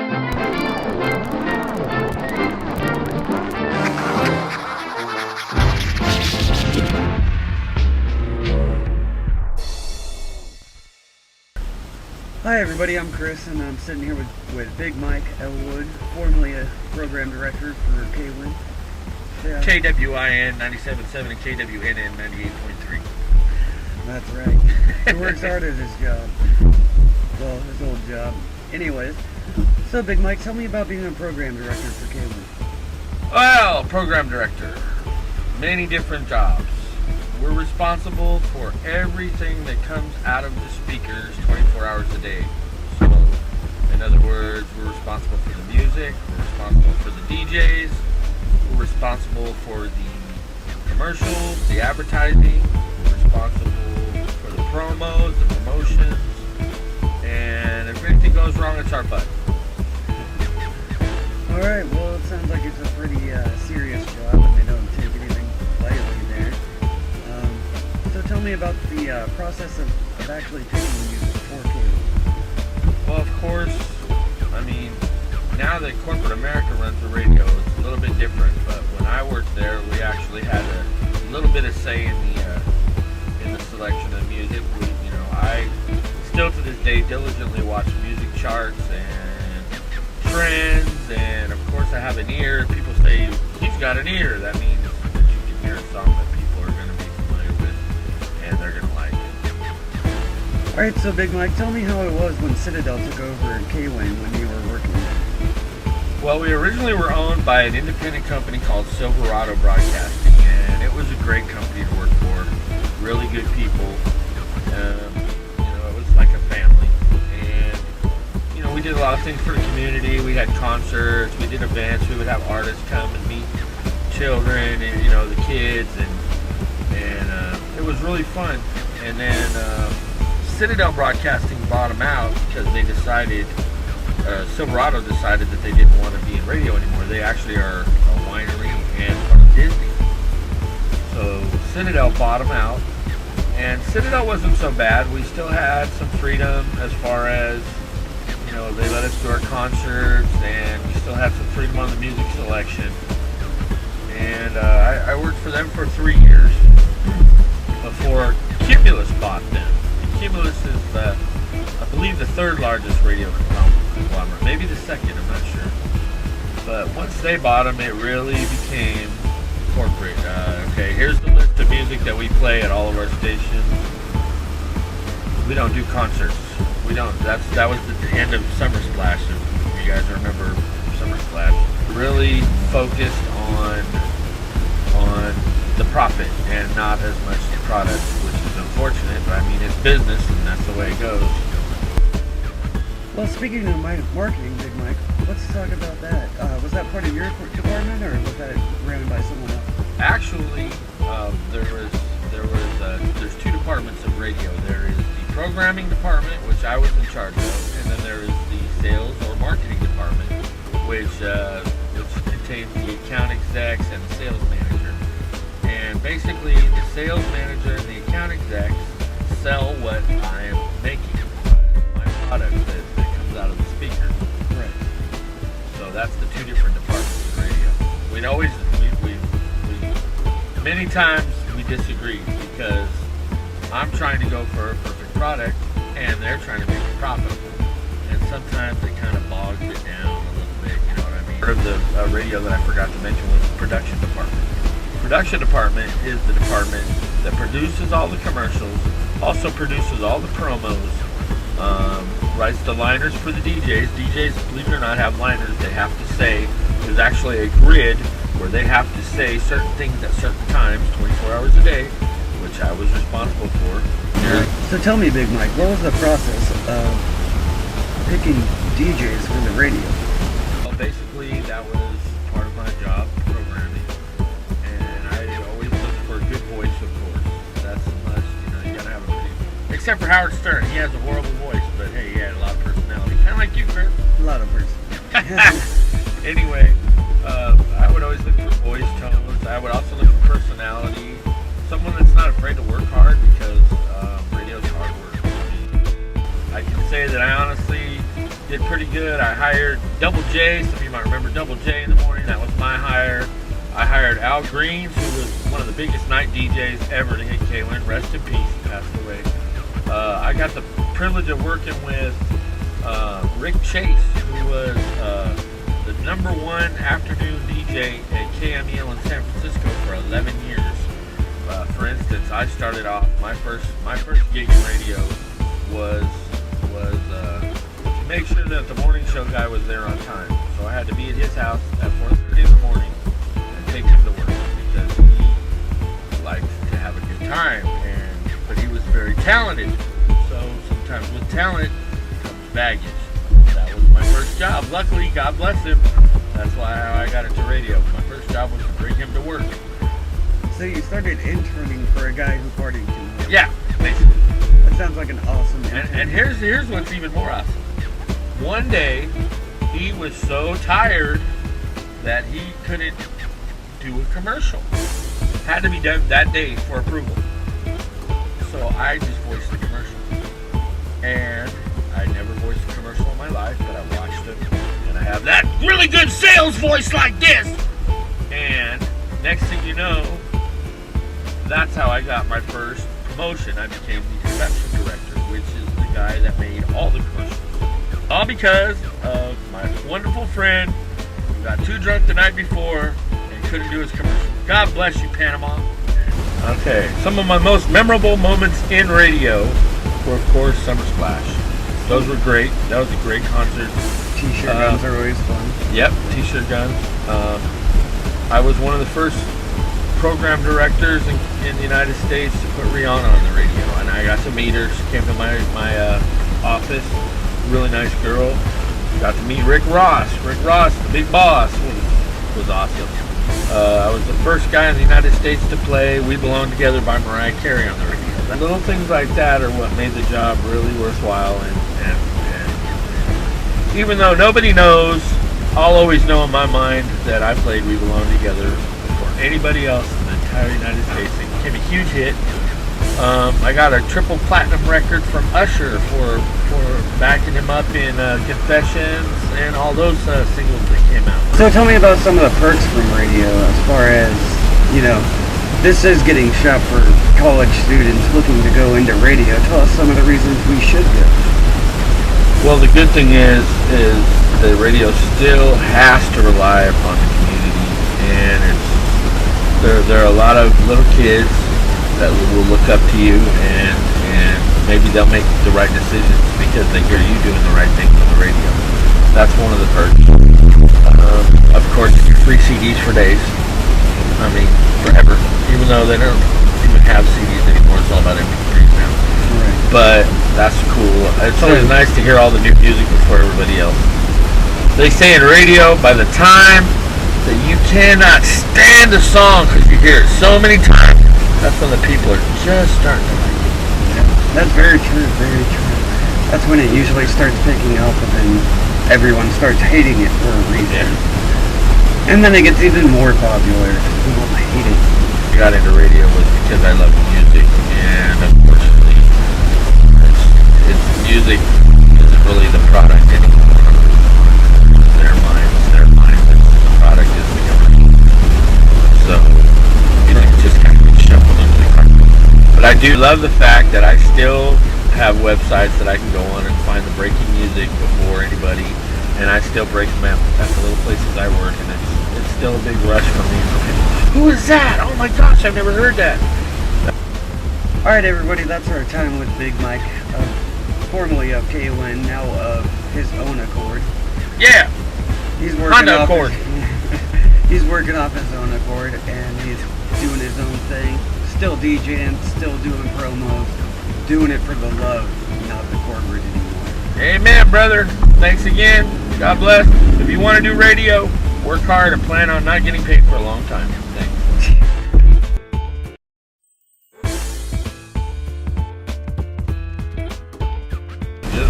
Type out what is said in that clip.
Hi everybody, I'm Chris and I'm sitting here with Big Mike Elwood, formerly a program director for KWIN. Yeah. KWIN 97.7 and KWNN 98.3. That's right. He works hard at his job. Well, his old job. Anyways, so Big Mike, tell me about being a program director for KWIN. Well, program director, many different jobs. We're responsible for everything that comes out of the speakers 24 hours a day. So, in other words, we're responsible for the music, we're responsible for the DJs, we're responsible for the commercials, the advertising, we're responsible for the promos, the promotions, and if anything goes wrong, it's our butt. Alright, well, it sounds like it's a pretty serious job and they don't take anything lightly there. So tell me about the process of actually picking music for KWIN. Well, of course, I mean, now that corporate America runs the radio, it's a little bit different, but when I worked there, we actually had a little bit of say in the selection of music. I still to this day diligently watch music charts and trends, and of course I have an ear. People say, he's got an ear. That means that you can hear a song that people are going to be familiar with and they're going to like it. Alright, so Big Mike, tell me how it was when Citadel took over at KWIN when you were working there. Well, we originally were owned by an independent company called Silverado Broadcasting, and it was a great company to work for. Really good people. It was like a family. And, we did a lot of things for the community. We had concerts, we did events, we would have artists come and meet children and, the kids, and it was really fun. And then Citadel Broadcasting bought them out because they decided, Silverado decided that they didn't want to be in radio anymore. They actually are a winery and part of Disney. So Citadel bought them out, and Citadel wasn't so bad. We still had some freedom as far as, they let us do our concerts, and we still had some freedom on the music selection. And I worked for them for 3 years before Cumulus bought them. Cumulus is, I believe, the third largest radio conglomerate, maybe the second, I'm not sure. But once they bought them, it really became corporate. Okay, here's the list of music that we play at all of our stations. We don't do concerts. We don't. That was the end of Summer Splash. If you guys remember Summer Splash, really focused on the profit and not as much the product, which is unfortunate. But I mean, it's business, and that's the way it goes. Well, speaking of marketing, Big Mike, let's talk about that. Was that part of your department, or was that ran by someone else? Actually, there's two departments of radio. There is the programming department, which I was in charge of, and then there is the sales or marketing department, which contains the account execs and the sales manager. And basically, the sales manager and the account execs sell what I am making, my product that comes out of the speaker. Right. So that's the two different departments in radio. Many times we disagree because I'm trying to go for a perfect product and they're trying to make it profitable. And sometimes it kind of bogs it down a little bit, you know what I mean? Part of the radio that I forgot to mention was the production department. Production department is the department that produces all the commercials, also produces all the promos, writes the liners for the DJs. DJs, believe it or not, have liners. They have to say, there's actually a grid where they have to say certain things at certain times, 24 hours a day, which I was responsible for. Yeah. So tell me, Big Mike, what was the process of picking DJs for the radio? Well, basically, that was part of my job, programming, and I always looked for a good voice, of course. That's a must, you gotta have a pretty... Except for Howard Stern, he has a horrible voice, but hey, he had a lot of personality. Kind of like you, Chris. A lot of personality. Anyway, I would always look for voice tones. I would also look for personality. Someone that's not afraid to work hard, because radio's hard work. I can say that I honestly did pretty good. I hired Double J. Some of you might remember Double J in the morning. That was my hire. I hired Al Greens, who was one of the biggest night DJs ever to hit KLIN. Rest in peace, passed away. I got the privilege of working with Rick Chase, who was the #1 afternoon DJ at KMEL in San Francisco for 11 years. For instance, I started off my first gig in radio was to make sure that the morning show guy was there on time. So I had to be at his house at 4:30 in the morning and take him to work because he liked to have a good time, but he was very talented. So sometimes with talent comes baggage. That was my first job. Luckily, God bless him. That's why I got into radio. My first job was to bring him to work. So you started interning for a guy who partied too much. Yeah, basically. That sounds like an awesome intern. And here's what's even more awesome. One day, he was so tired that he couldn't do a commercial. Had to be done that day for approval. So I just voiced the commercial. And I never voiced a commercial in my life, but I watched them. And I have that really good sales voice like this. And next thing you know, that's how I got my first promotion. I became the production director, which is the guy that made all the commercials. All because of my wonderful friend who got too drunk the night before and couldn't do his commercial. God bless you, Panama. Okay, some of my most memorable moments in radio were, of course, Summer Splash. Those were great. That was a great concert. T-shirt guns are always fun. Yep, T-shirt guns. I was one of the first program directors in the United States to put Rihanna on the radio, and I got to meet her. She came to my office. Really nice girl. Got to meet Rick Ross. Rick Ross, the big boss, was awesome. I was the first guy in the United States to play "We Belong Together" by Mariah Carey on the radio. And little things like that are what made the job really worthwhile. And even though nobody knows, I'll always know in my mind that I played "We Belong Together" before anybody else in the entire United States. It became a huge hit. I got a triple platinum record from Usher for backing him up in Confessions and all those singles that came out. So tell me about some of the perks from radio as far as, this is getting shot for college students looking to go into radio. Tell us some of the reasons we should go. Well, the good thing is the radio still has to rely upon the community, and there are a lot of little kids that will look up to you, and maybe they'll make the right decisions because they hear you doing the right things on the radio. That's one of the perks. Of course, free CDs for days. I mean, forever. Even though they don't even have CDs anymore, it's all about MP3s now. Right. But that's cool. It's always nice to hear all the new music before everybody else. They say in radio, by the time that you cannot stand a song because you hear it so many times, that's when the people are just starting to like it. Yeah, that's very true, very true. That's when it usually starts picking up, and then everyone starts hating it for a reason. Yeah. And then it gets even more popular. People hate it. I got into radio was because I love music, and unfortunately, it's music isn't really the product anymore. Their minds, the product is the government. So, just kind of get shuffled into the carpet. But I do love the fact that I still have websites that I can go on and find the breaking music before anybody, and I still break them out at the little places I work, and it's still a big rush for me. Who is that? Oh my gosh, I've never heard that. Alright everybody, that's our time with Big Mike, formerly of KLIN, now of his own accord. Yeah! He's working Honda off Accord. He's working off his own accord, and he's doing his own thing. Still DJing, still doing promos, doing it for the love, not the corporate anymore. Amen, brother. Thanks again. God bless. If you want to do radio, work hard and plan on not getting paid for a long time. Thanks.